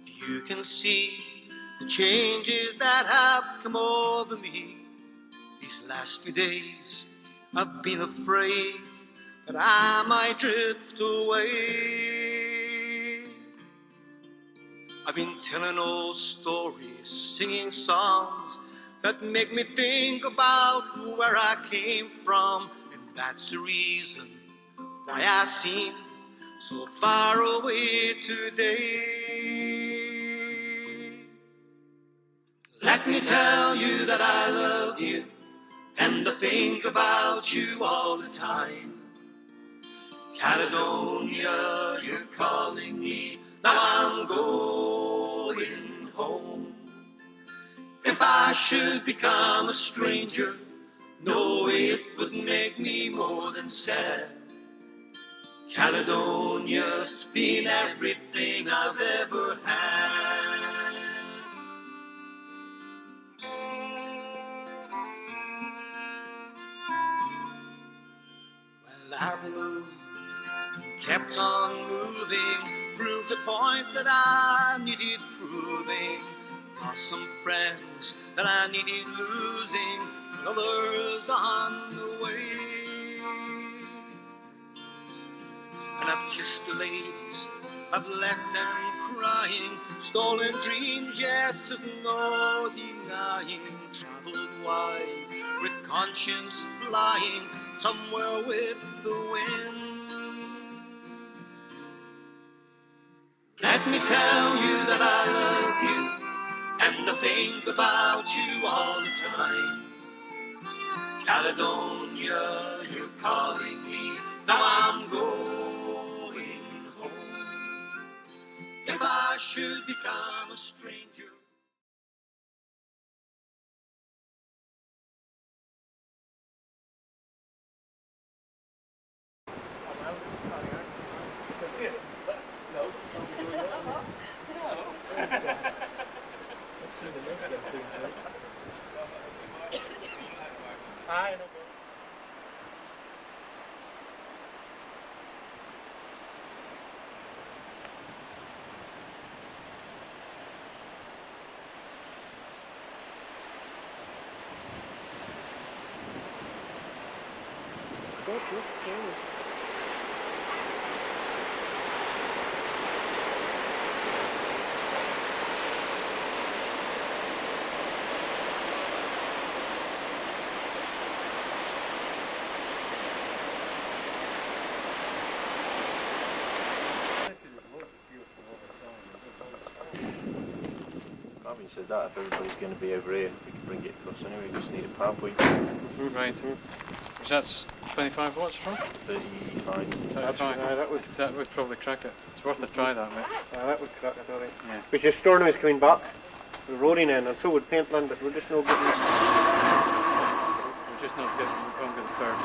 You can see the changes that have come over me. These last few days I've been afraid that I might drift away. I've been telling old stories, singing songs that make me think about where I came from, and that's the reason why I seem so far away today. Let me tell you that I love you, and I think about you all the time. Caledonia, you're calling me, now I'm going home. If I should become a stranger, no, it would make me more than sad. Caledonia's been everything I've ever had. Well, I've moved, kept on moving, proved the point that I needed proving. Lost some friends that I needed losing, but others on the way. And I've kissed the ladies, I've left them crying. Stolen dreams, yes, there's no denying. Traveled wide with conscience flying, somewhere with the wind. Let me tell you that I love you, and I think about you all the time. Caledonia, you're calling me, now I'm going home. If I should become a stranger. Having said that, if everybody's going to be over here, we can bring it across anyway. We just need a power point. Right. Is that 25 watts from? 35. 35. That would probably crack it. It's worth a try, that, mate. That would crack it, alright. Yeah. Because your store now is coming back. We're rolling in, and so would Paintland, but we're just not getting this. We're just not getting the conga the curve.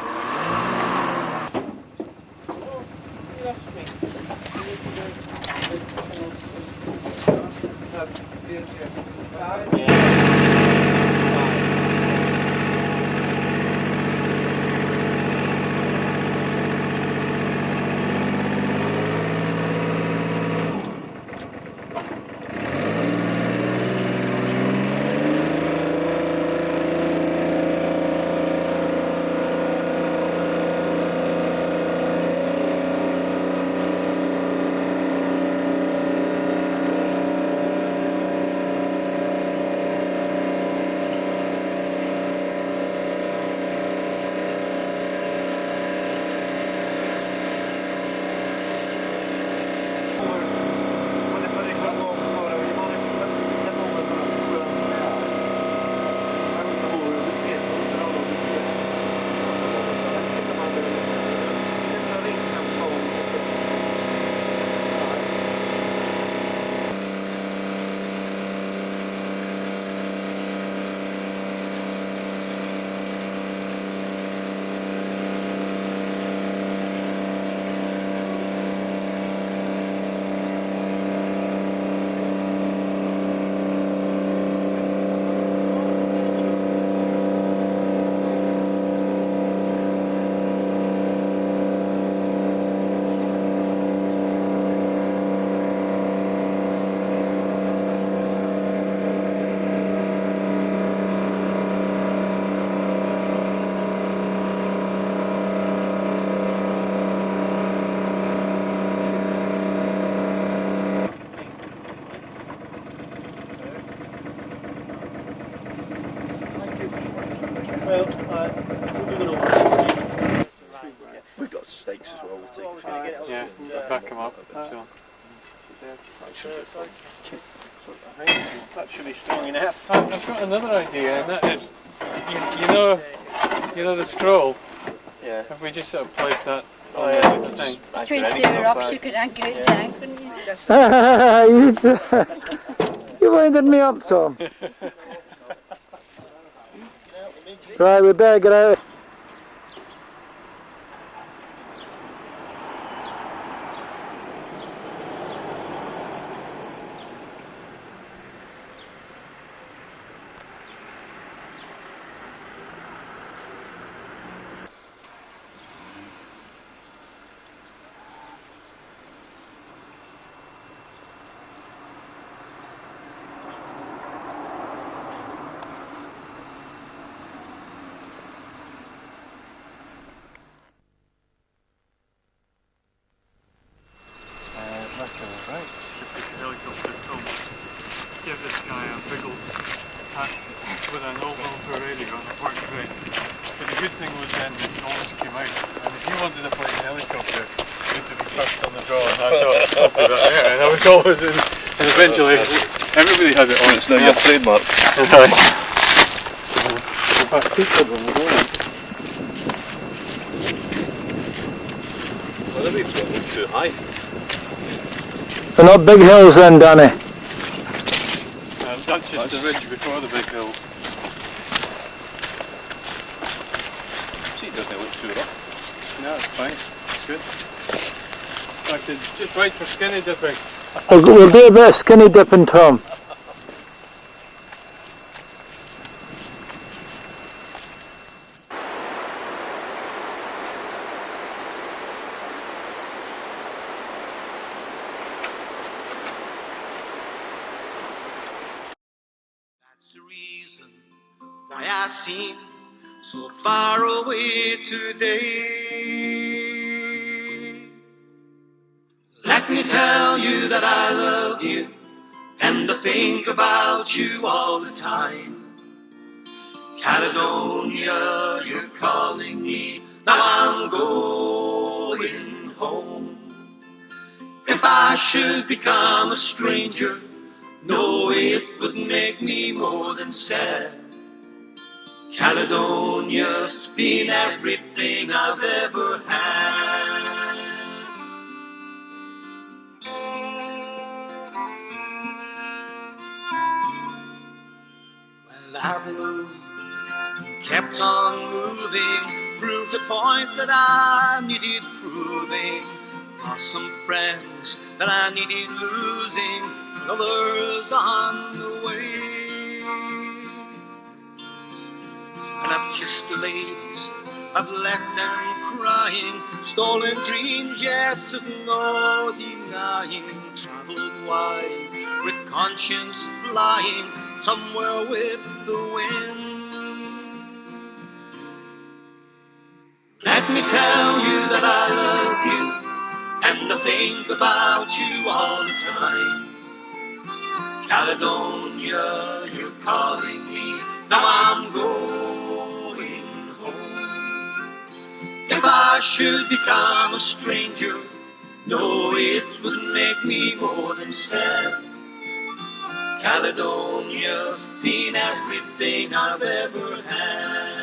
That should be strong enough. I've got another idea, and that is, you know the scroll. Yeah. If we just sort of place that Oh, on yeah, the thing. Between two rocks, you could anchor it down, couldn't you? You winded me up, Tom. Right, we better get out. That's alright. Just get the helicopter, Tom. Give this guy a Biggles hat with an over radio, and it worked great. But the good thing was then the noise came out, and if you wanted to play the helicopter, you had to be first on the draw, and I thought, I'll do that there, and I was always in, and eventually everybody had it on. It's now your trademark. Well, the waves don't look too high. They're not big hills then, Danny. That's just the ridge before the big hill. See, it doesn't look too rough. No, it's fine. It's good. In fact, it's just right for skinny dipping. We'll do a bit of skinny dipping, Tom. That's the reason why I seem so far away today. Let me tell you that I love you, and I think about you all the time. Caledonia, you're calling me, now I'm going home. If I should become a stranger, no, it would make me more than sad. Caledonia's been everything I've ever had. Well, I've moved, kept on moving, proved the point that I needed proving. Lost some friends that I needed losing, others on the way. And I've kissed the ladies, I've left them crying, stolen dreams, yes, there's no denying. Traveled wide, with conscience flying, somewhere with the wind. Let me tell you that I love you, and I think about you all the time. Caledonia, you're calling me, now I'm going home. If I should become a stranger, no, it would make me more than sad. Caledonia's been everything I've ever had.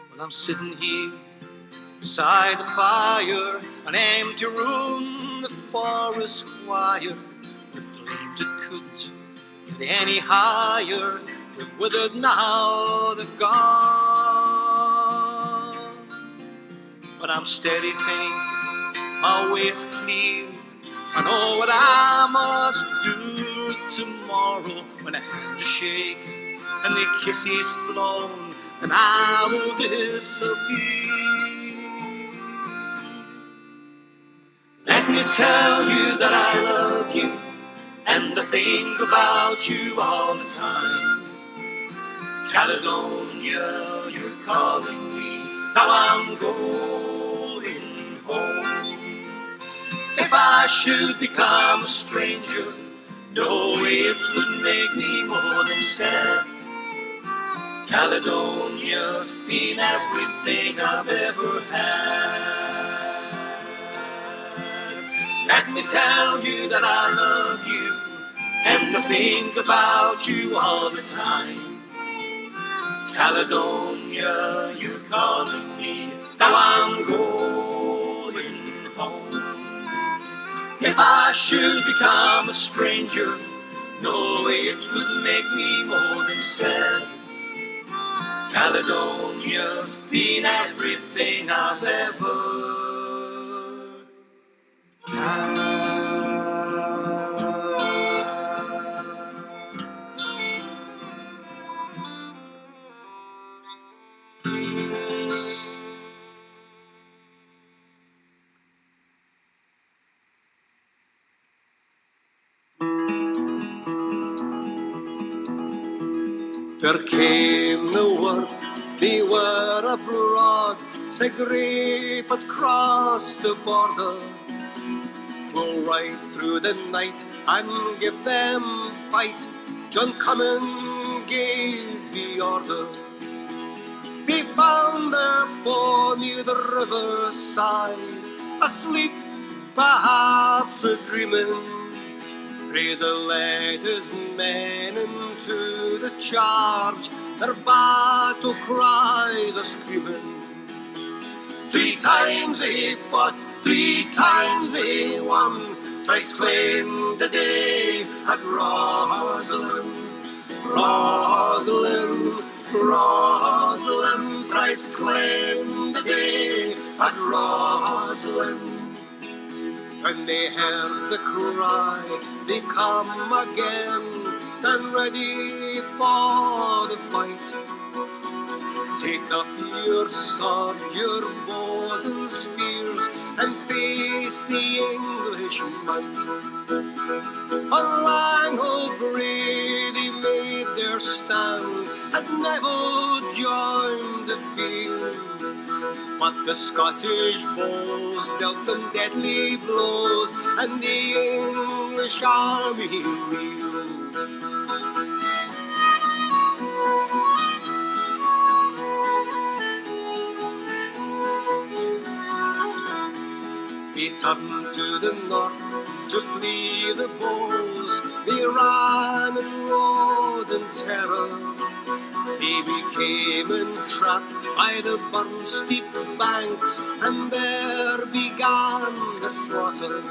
Well, I'm sitting here beside the fire, an empty room, the forest choir, with flames that couldn't get any higher, but withered now they've gone. But I'm steady thinking, my way's clear, I know what I must do tomorrow, when a hand is shaking and the kiss is flown, and I will disappear. Let me tell you that I love you, and I think about you all the time. Caledonia, you're calling me, now I'm going home. If I should become a stranger, no, it would make me more than sad. Caledonia's been everything I've ever had. Let me tell you that I love you, and I think about you all the time. Caledonia, you're calling me, now I'm going home. If I should become a stranger, no, it would make me more than sad. Caledonia's been everything I've ever had. There came the word they were abroad, sae grave had crossed the border. We'll ride through the night and give them fight. John Cummin gave the order. They found their foe near the riverside, asleep, perhaps a dreaming. Fraser led his men into the charge, their battle cries a screaming. 3 times they fought, 3 times they won, thrice claimed the day at Roslyn. Roslyn, Roslyn, thrice claimed the day at Roslyn. When they heard the cry, they come again, stand ready for the fight. Take up your sword, your bows and spears, and face the English might. On Langhall Brae they made their stand, and Neville joined the field. But the Scottish bows dealt them deadly blows, and the English army reeled. They turned to the north to flee the bows. They ran and rode in terror. They became entrapped by the burn-steep banks, and there began the slaughter.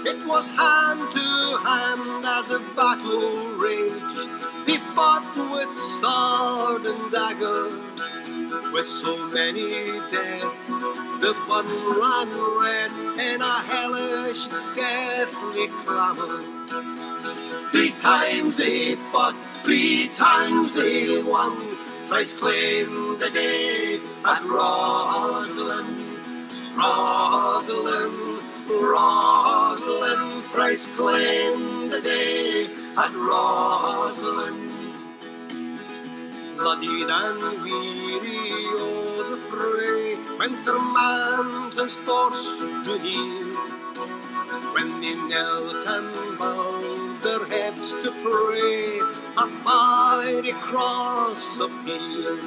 It was hand to hand as the battle raged. They fought with sword and dagger. With so many dead, the burn ran red in a hellish, deathly clamour. 3 times they fought, 3 times they won, thrice claimed the day at Roslyn. Roslyn, Roslyn, thrice claimed the day at Roslyn. Bloodied and weary o'er the fray, when Sir Manton's force drew near, when they knelt and bowed their heads to pray, a fiery cross appeared.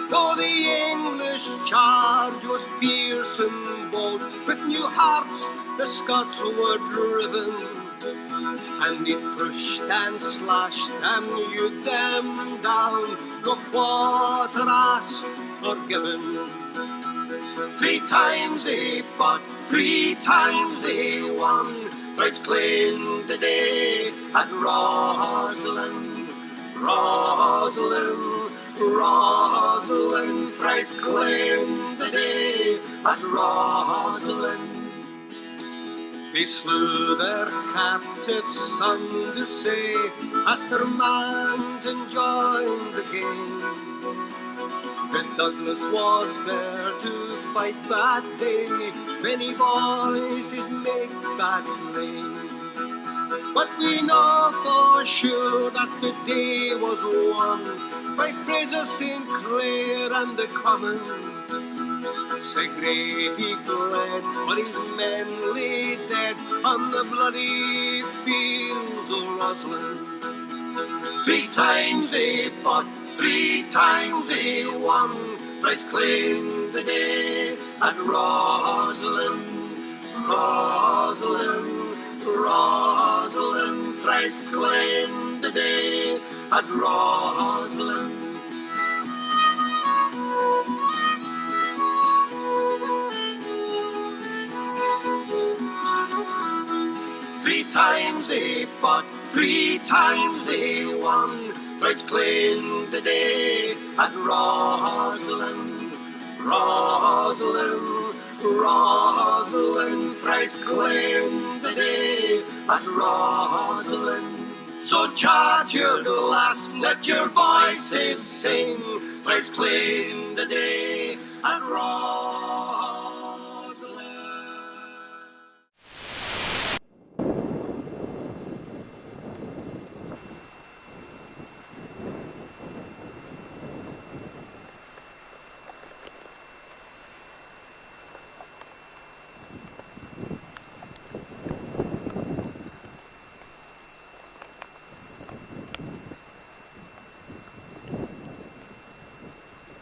Though the English charge was fierce and bold, with new hearts the Scots were driven, and they pushed and slashed and hewed them down, no quarter asked or given. 3 times they fought, 3 times they won, thrice claimed the day at Roslyn. Roslyn, Roslyn, thrice claimed the day at Roslyn. They slew their captive son to say, as Sir Manton joined the game. The Douglas was there to fight that day, many voices make that claim. But we know for sure that the day was won by Fraser St. Clair and the Common. Sae grey he fled, but his men lay dead on the bloody fields of Roslyn. 3 times they fought, 3 times they won, thrice claimed the day. And Rosalind, Rosalind, Rosalind, thrice claimed the day. And Rosalind. 3 times they fought, 3 times they won, thrice claimed the day. And Rosalind, Rosalind, Rosalind, thrice claimed the day. And Rosalind. So charge your glass, let your voices sing, thrice claimed the day. And Rosalind.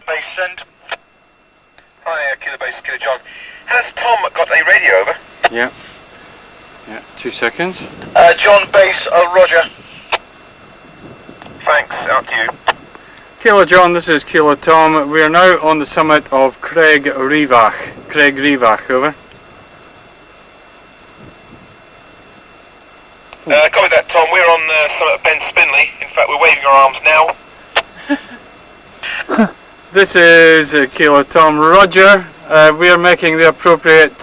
Base send. Hi, Kilo Base, Kilo John. Has Tom got a radio over? Yeah. Yeah, 2 seconds. John Base, Roger. Thanks, out to you. Kilo John, this is Kilo Tom. We are now on the summit of Craig Rivach. Craig Rivach, over. Copy that, Tom. We're on the summit of Ben Spinley. In fact, we're waving our arms now. This is Kilo Tom, Roger. We are making the appropriate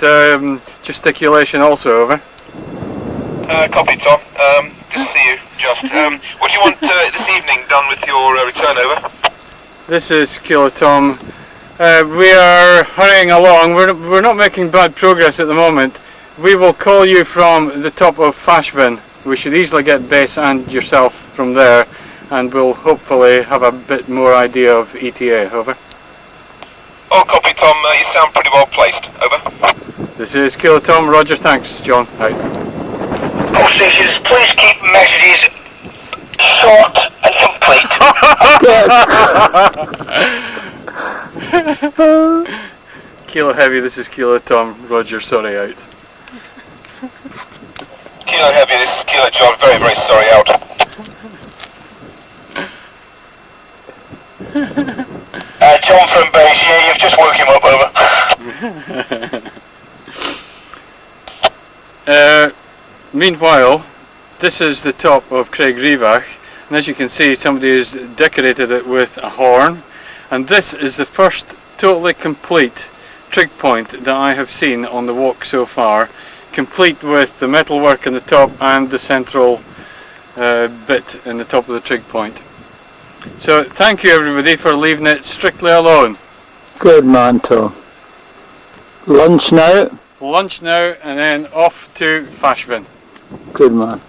gesticulation also, over. Copy, Tom. Good to see you, just. What do you want this evening done with your return, over? This is Kilo Tom. We are hurrying along. We're not making bad progress at the moment. We will call you from the top of Fashvin. We should easily get base and yourself from there, and we'll hopefully have a bit more idea of ETA, over. Oh, copy, Tom. You sound pretty well placed, over. This is Kilo Tom, Roger, thanks, John. Out. All stations, please keep messages short and complete. Kilo Heavy, this is Kilo Tom, Roger, sorry, out. Kilo Heavy, this is Kilo John. Very, very sorry, out. John from base, yeah, you've just woke him up, over. Meanwhile, this is the top of Craig Rivach, and as you can see, somebody has decorated it with a horn, and this is the first totally complete trig point that I have seen on the walk so far, complete with the metalwork in the top and the central bit in the top of the trig point. So thank you everybody for leaving it strictly alone. Good man, Tom. Lunch now? Lunch now and then off to Fashvin. Good man.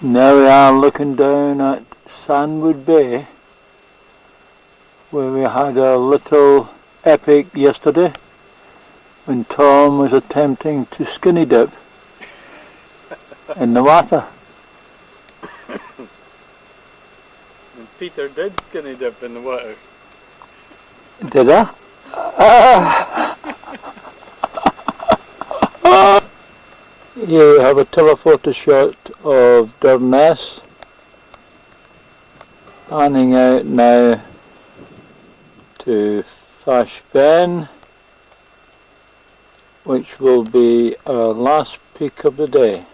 Now we are looking down at Sandwood Bay, where we had a little epic yesterday when Tom was attempting to skinny dip in the water. And Peter did skinny dip in the water. Did I? Here we have a telephoto shot of Durness, panning out now to Fashben, which will be our last peak of the day.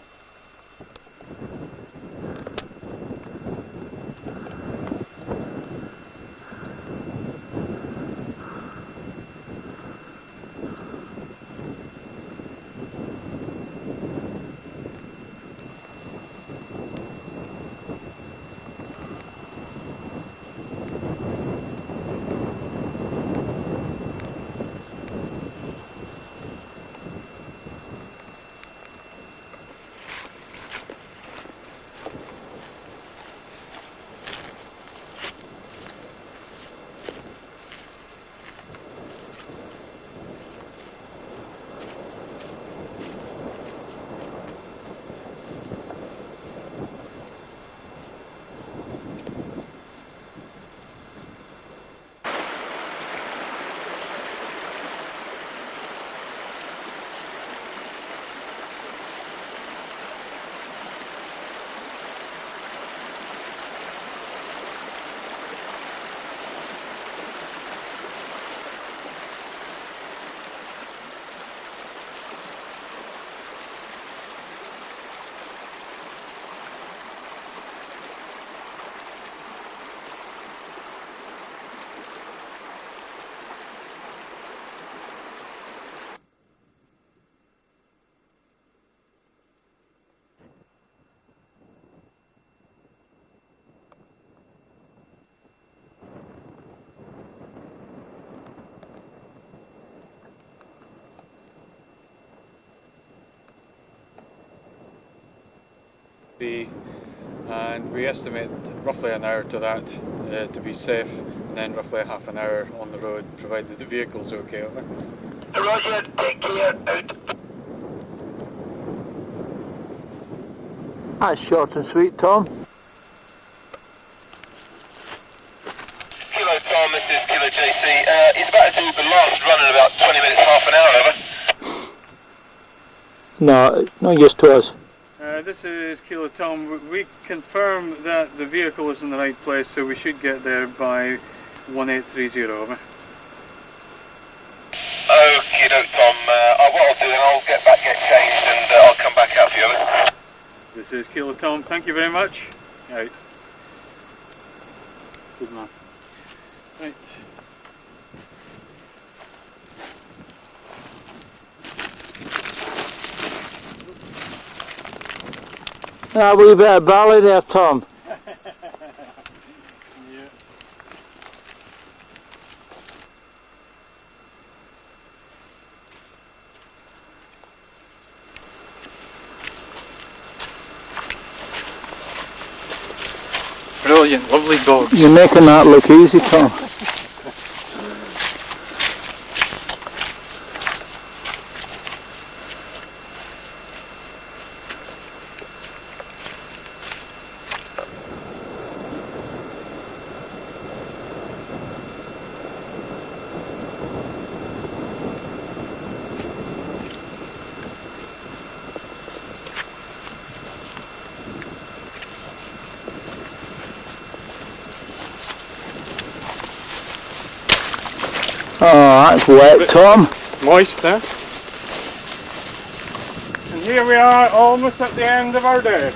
be, and we estimate roughly an hour to that to be safe, and then roughly a half an hour on the road, provided the vehicle's okay. Over. Roger, take care, out. That's short and sweet, Tom. Kilo Tom, this is Kilo JC. He's about to do the last run in about 20 minutes, half an hour, over. No, not used to us. This is Kilo Tom. We confirm that the vehicle is in the right place, so we should get there by 1830, over. Okie doke, Tom. What I'll do then, I'll get changed, and I'll come back out for you, over. This is Kilo Tom. Thank you very much. Out. Good man. Right. A wee bit of bally there, Tom. Yeah. Brilliant, lovely dogs. You're making that look easy, Tom. Oh, that's wet, Tom. Moist, eh? And here we are, almost at the end of our day.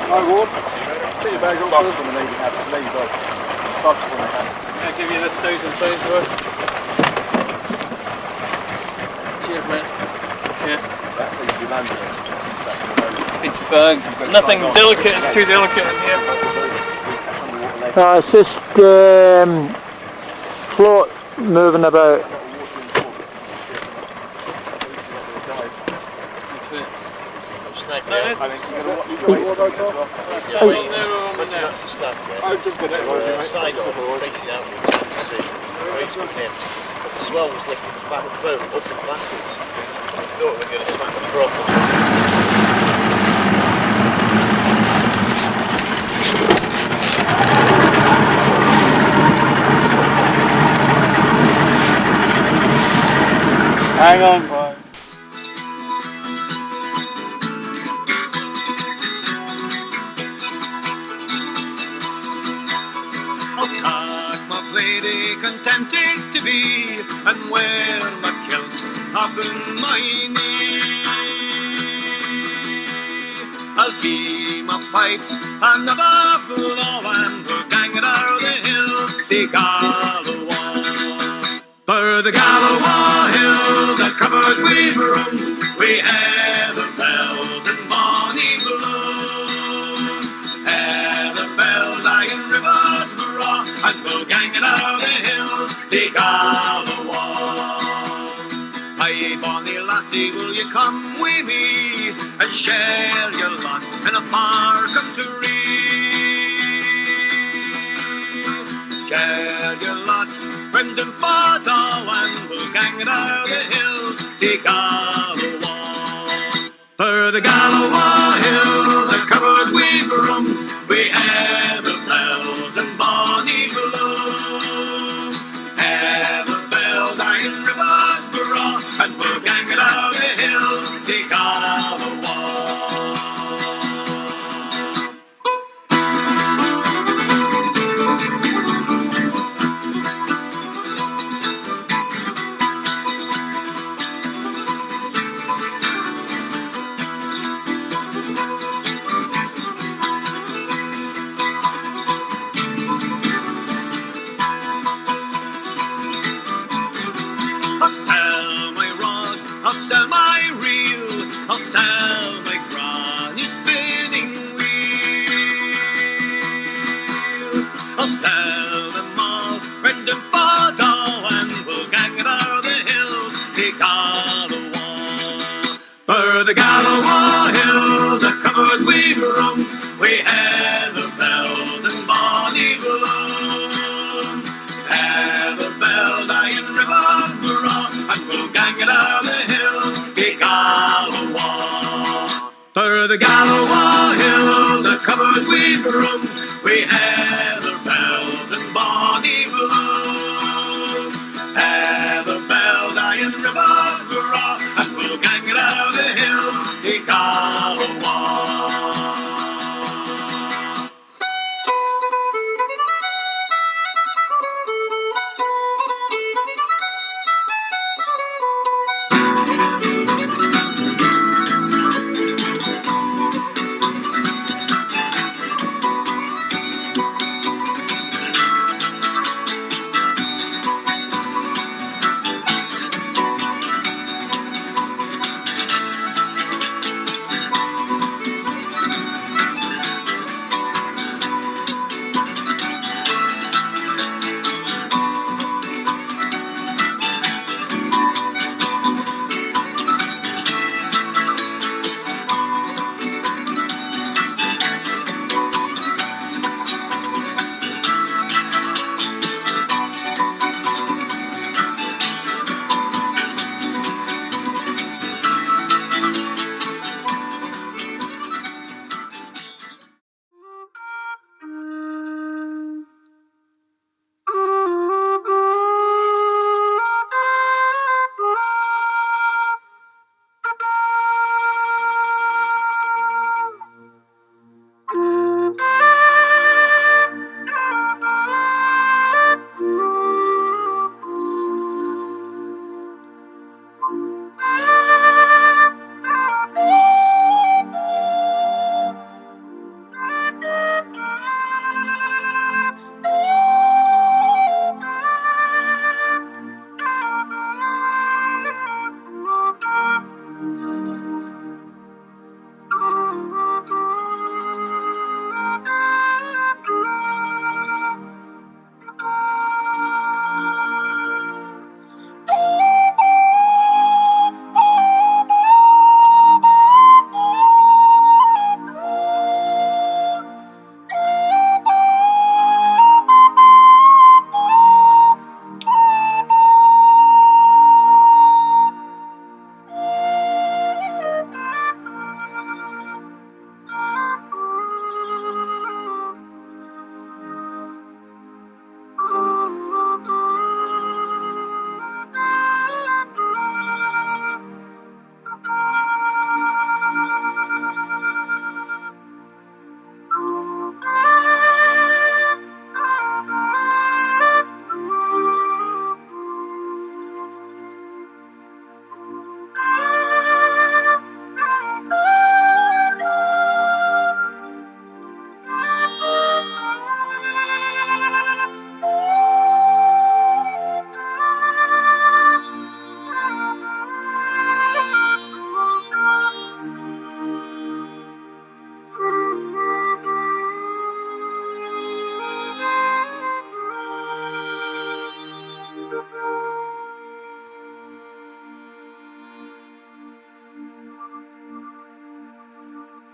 Hi Ward. Put your bag on first when the lady has. The lady does. Fast when they have. I'll give you this 1,000 please, Lord. Cheers, mate. Cheers. That's how you do landing. It's bag. Nothing delicate, too delicate in here. It's just float moving about. I think you're going to watch it as well. That's the stuff, yeah. I've just got it. Side on, facing outwards, you to see where he's come in. But the swell was lifting the back of the boat up and backwards. I thought we were going to smack the prop. Hang on, boy. I'll tuck my lady contented to be, and wear my kilts upon my knee. I'll keep my pipes another blow, and we'll gang it o'er the hill, the Galloway. For the Galloway hill, that covered with broom, we had a belt and bonny balloon. Had a bell lying rivers raw, and we'll gang it o'er the hill, the Galloway. Aye, bonny lassie, say, will you come with me and share your lot in a far country? Share your lot, friend and father, and we'll gang it out the hill, the Galloway. For the Galloway hills are covered with rum, we have the bells and bonny bloom. Have the bells, Iron River, Borough, and we'll gang it out the hill, the Galloway. I'll sell my rod, I'll sell my reel, I'll sell my granny spinning wheel. I'll sell them all, friend and father, and we'll gang it out the hills, the Galloway. For the Galloway hills are covered with rum, we have the bells and bonny bloom. Have the bells, Iron River, and we'll gang it out the hill, the Galloway. For the Galloway hills are covered with rum, we have the bells and bonny bloom. Have the bells, Iron River, and we'll gang it out the hill, the Galloway.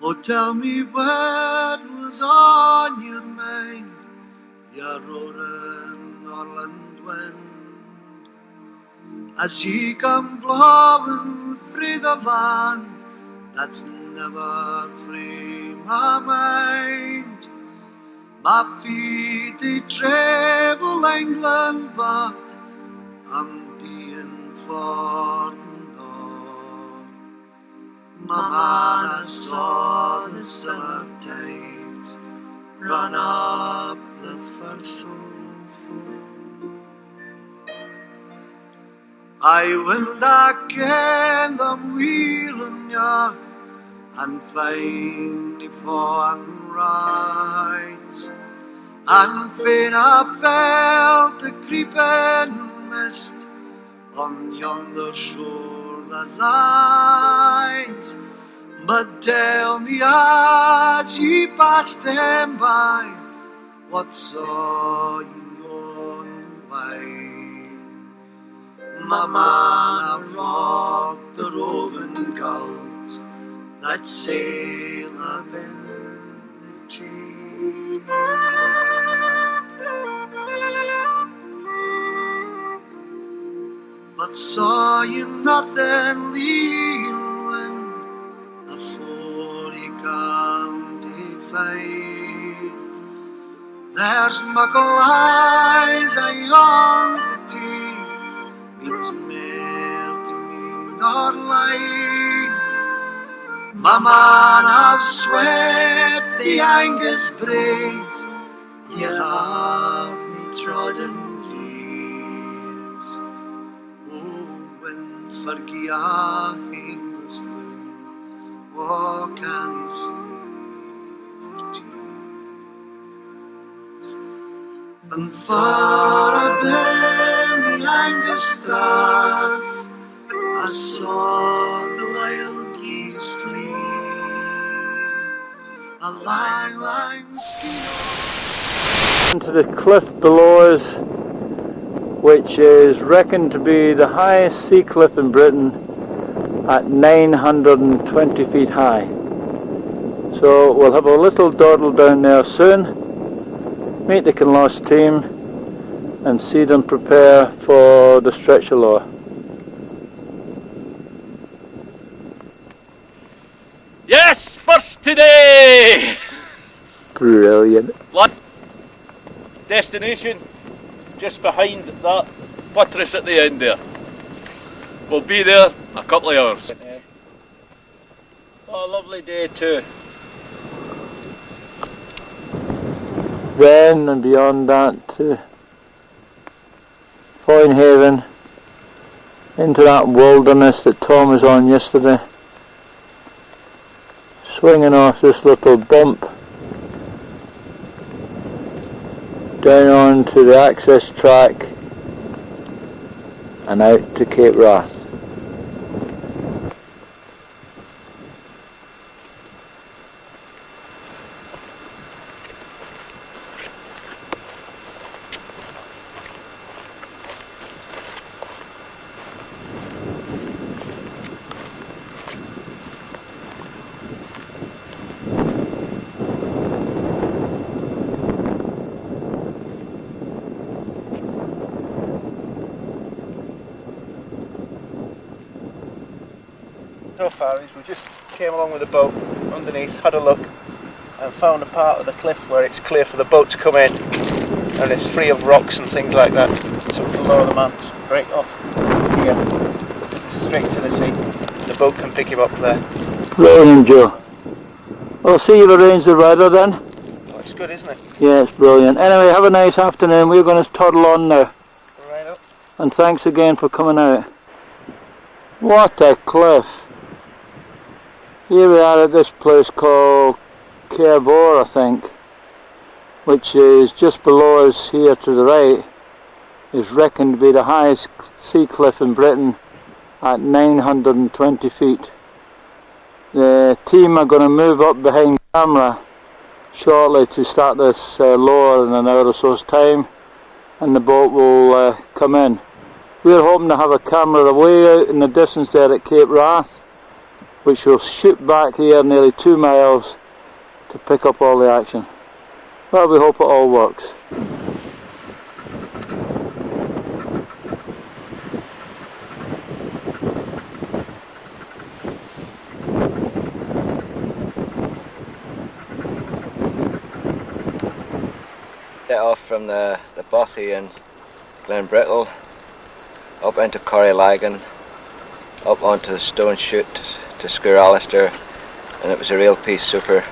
Oh, tell me what was on your mind, your roaring Norland wind, as ye come blowing through the land that's never free my mind. My feet they travel England, but I'm deeing for the north. My man, I saw the summer tides run up the first I will again them wheeling ya and find the foreign rise, and fain I felt the creeping mist on yonder shore that lies. But tell me as ye passed them by, what saw you on the way? My man, I've rocked the roving gulls that sail up in the Tay. But saw you nothing leaving a 40 county five. There's muckle eyes ayont the tea, means mair to me nor life. My man, I've swept the Angus braes, ye have me trodden years. Oh, when forgie I English loon, what can he see for tears? And far above the Angus straths, I saw the wild geese flee, a lang, lang skein. To the cliff below us, which is reckoned to be the highest sea cliff in Britain at 920 feet high. So we'll have a little dawdle down there soon, meet the Kinloss team and see them prepare for the stretcher lower. Yes, first today! Brilliant. Destination just behind that buttress at the end there. We'll be there a couple of hours. Oh, lovely day too. Then and beyond that to Foynhaven, into that wilderness that Tom was on yesterday, swinging off this little bump down onto the access track and out to Cape Wrath. So far is we just came along with the boat underneath, had a look and found a part of the cliff where it's clear for the boat to come in and it's free of rocks and things like that. It's up below the man's right off here, straight to the sea. The boat can pick him up there. Brilliant, Joe. Well, see you've arranged the weather then. Oh, it's good, isn't it? Yeah, it's brilliant. Anyway, have a nice afternoon. We're going to toddle on now. Right up. And thanks again for coming out. What a cliff. Here we are at this place called Cairvore, I think, which is just below us here to the right, is reckoned to be the highest sea cliff in Britain at 920 feet. The team are going to move up behind camera shortly to start this lower in an hour or so's time, and the boat will come in. We're hoping to have a camera away out in the distance there at Cape Wrath, which will shoot back here nearly 2 miles to pick up all the action. Well, we hope it all works. Get off from the Bothy and Glenbrittle, up into Corrylagan, up onto the Stone Chute to Scouralister, and it was a real peace super.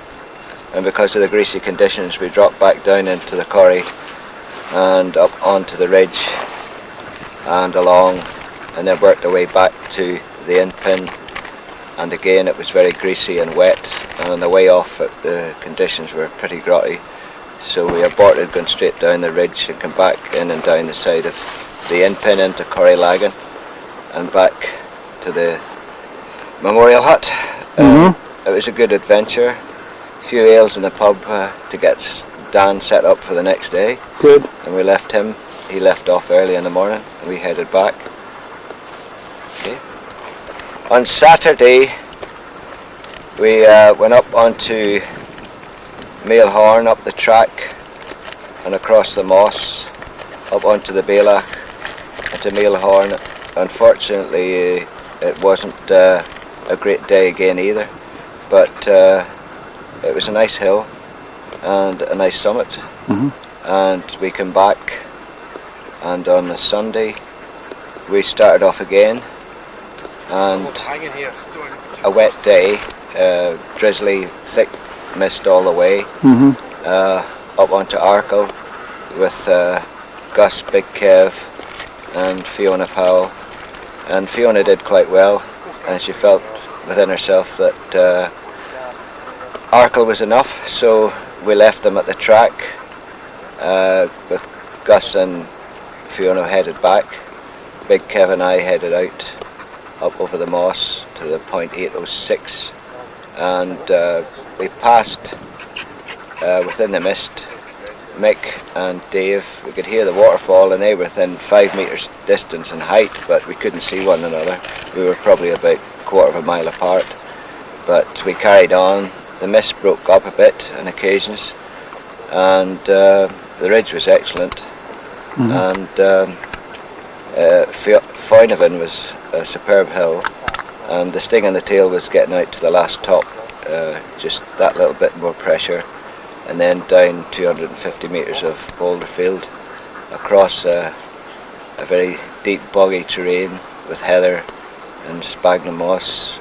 And because of the greasy conditions, we dropped back down into the Corrie and up onto the ridge and along, and then worked our way back to the Inpin. And again, it was very greasy and wet, and on the way off, the conditions were pretty grotty. So we aborted going straight down the ridge and come back in and down the side of the Inpin into Corrylagan and back to the memorial hut. It was a good adventure. A few ales in the pub to get Dan set up for the next day. Good. And we left him. He left off early in the morning and we headed back. Okay. On Saturday we went up onto Mailhorn, up the track and across the moss, up onto the Bailach, into Mailhorn. Unfortunately, it wasn't a great day again either, but it was a nice hill and a nice summit. And we came back, and on the Sunday we started off again, and a wet day, drizzly, thick mist all the way, up onto Arkle with Gus, Big Kev and Fiona Powell. And Fiona did quite well, and she felt within herself that Arkle was enough, so we left them at the track with Gus and Fiona headed back. Big Kev and I headed out up over the moss to the point 806, and we passed within the mist Mick and Dave. We could hear the waterfall and they were within 5 meters distance in height, but we couldn't see one another. We were probably about a quarter of a mile apart, but we carried on. The mist broke up a bit on occasions, and the ridge was excellent. And Foynavan was a superb hill, and the sting in the tail was getting out to the last top, just that little bit more pressure, and then down 250 metres of boulder field across a very deep boggy terrain with heather and sphagnum moss,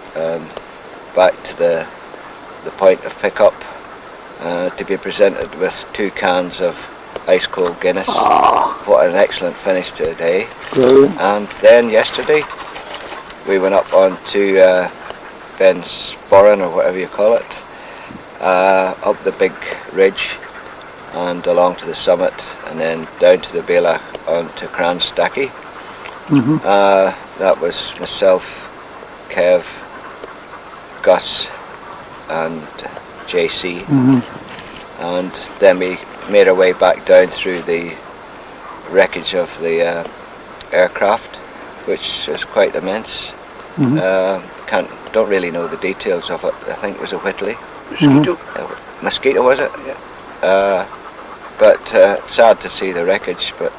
back to the point of pickup, to be presented with 2 cans of ice cold Guinness. What an excellent finish to the day. Brilliant. And then yesterday we went up onto Ben Sporran, or whatever you call it, up the big ridge and along to the summit, and then down to the Bailach onto Cranstacky. That was myself, Kev, Gus and JC, and then we made our way back down through the wreckage of the aircraft, which is quite immense. Don't really know the details of it. I think it was a Whitley. Mosquito, was it? Yeah. But sad to see the wreckage, but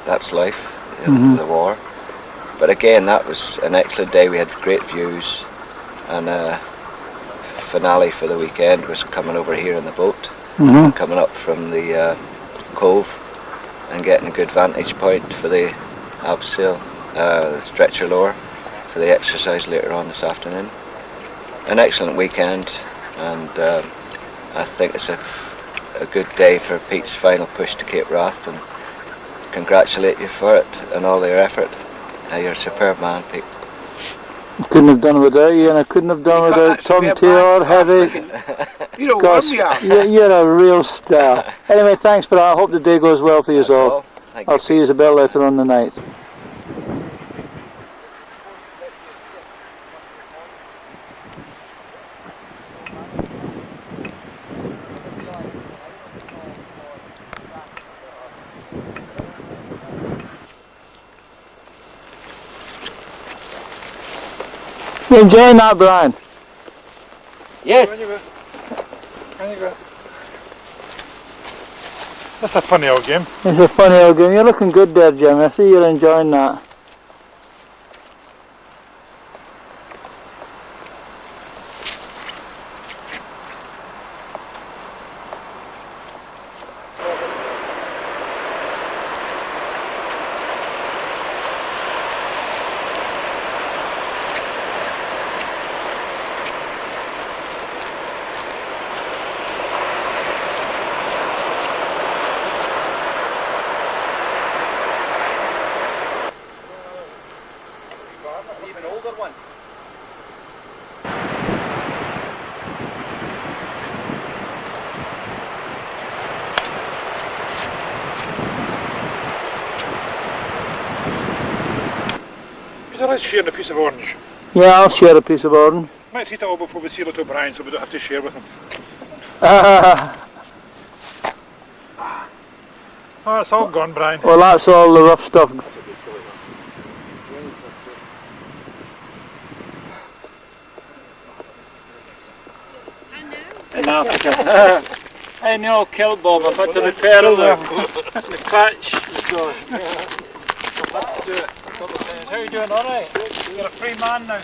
that's life, the war. But again, that was an excellent day. We had great views, and finale for the weekend was coming over here in the boat, and coming up from the cove and getting a good vantage point for the abseil, the stretcher lower, for the exercise later on this afternoon. An excellent weekend, and I think it's a good day for Pete's final push to Cape Wrath, and congratulate you for it and all your effort. You're a superb man, Pete. Couldn't have done it without you, and I couldn't have done it without Tom Taylor, Heavy. You know Gus, what we are. you're a real star. Anyway, thanks for that. I hope the day goes well for you all. I'll see you a bit later on the night. You enjoying that, Brian? Yes. That's a funny old game. It's a funny old game. You're looking good there, Jim. I see you're enjoying that. Even older one. Peter, let's share a piece of orange. Yeah, I'll share a piece of orange. Let's eat it all before we see little Brian so we don't have to share with him. Oh, it's all gone, Brian. Well, that's all the rough stuff. In Africa. I know, kill Bob. I've had to repair the catch. So, I've had to do it. How are you doing? All right. You're a free man now.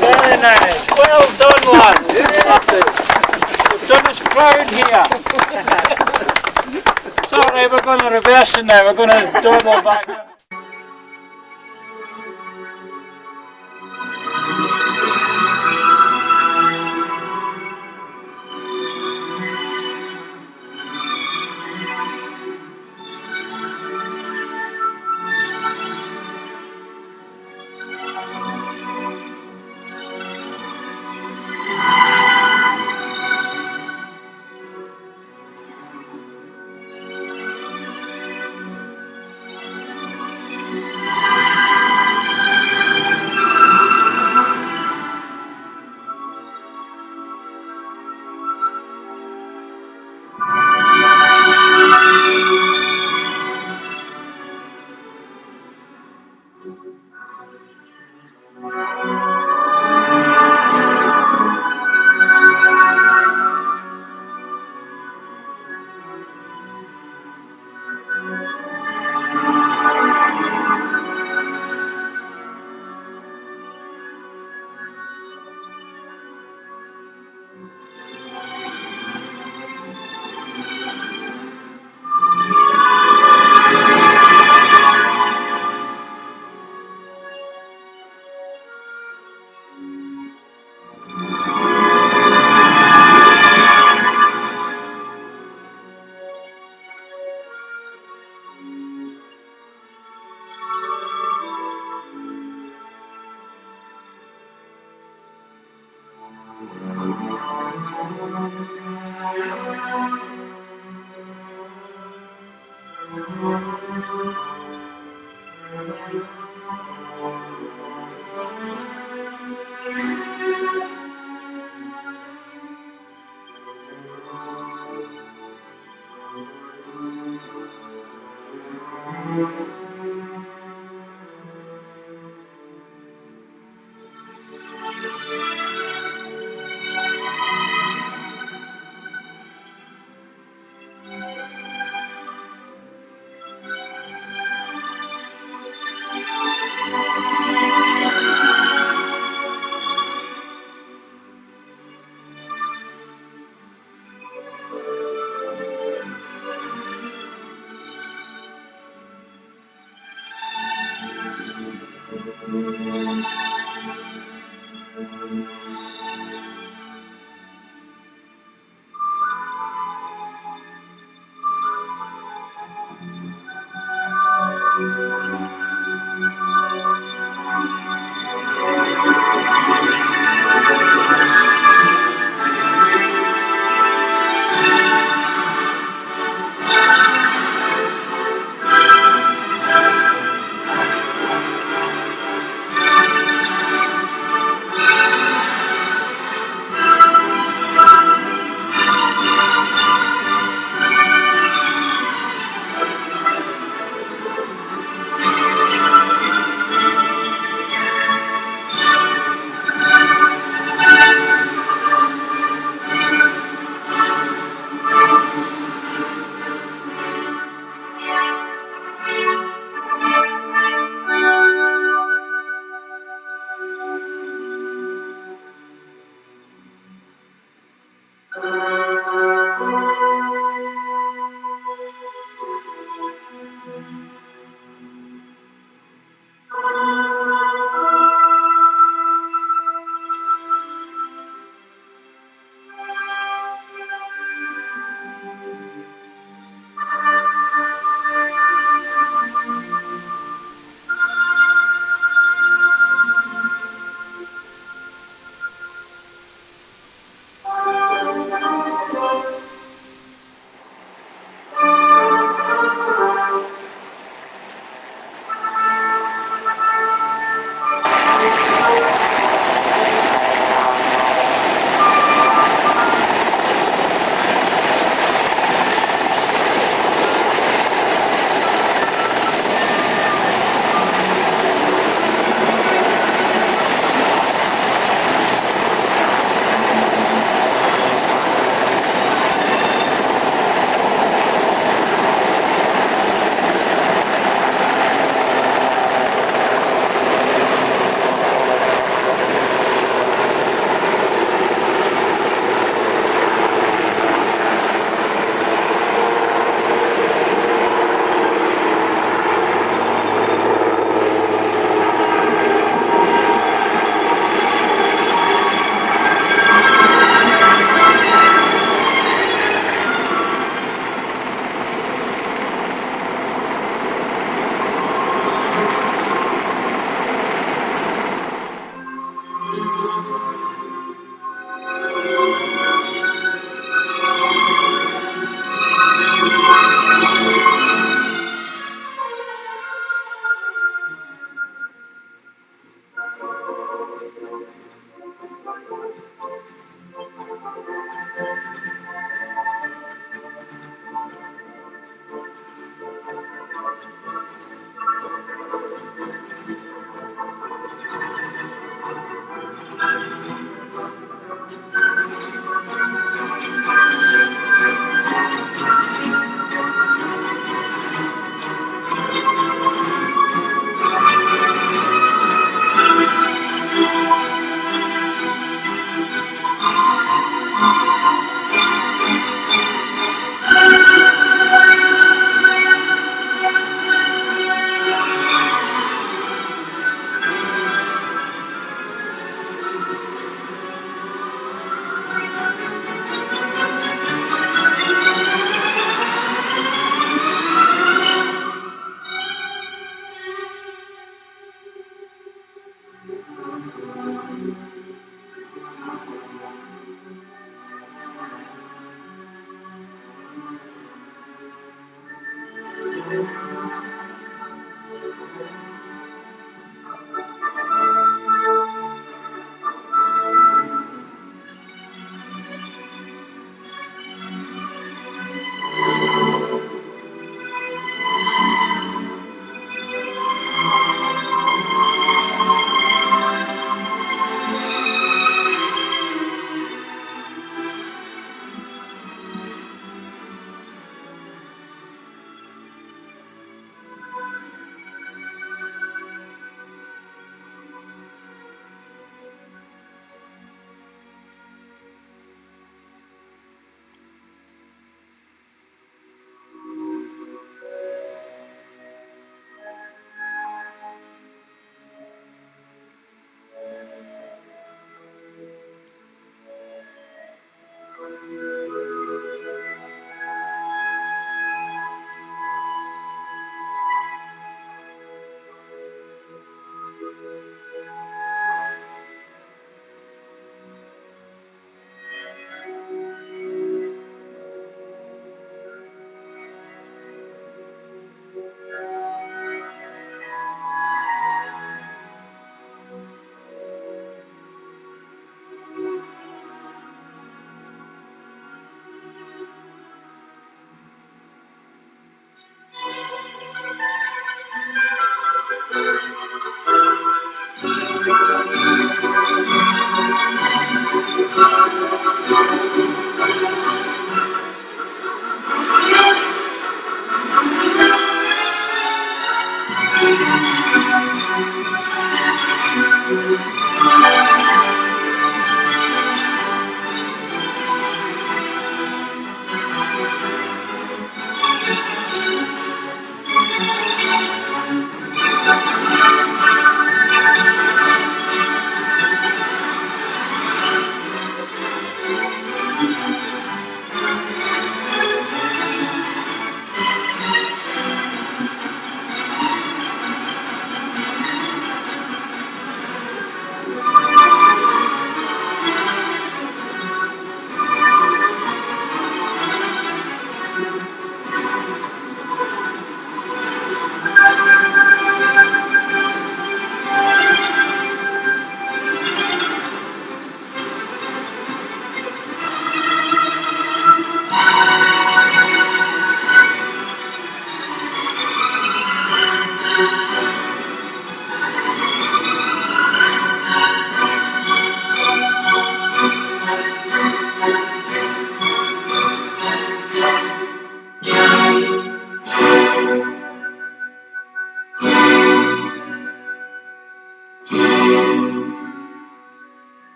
Very nice. Well done, lad. You've done us proud here. It's alright, we're going to reverse it now. We're going to do it all back.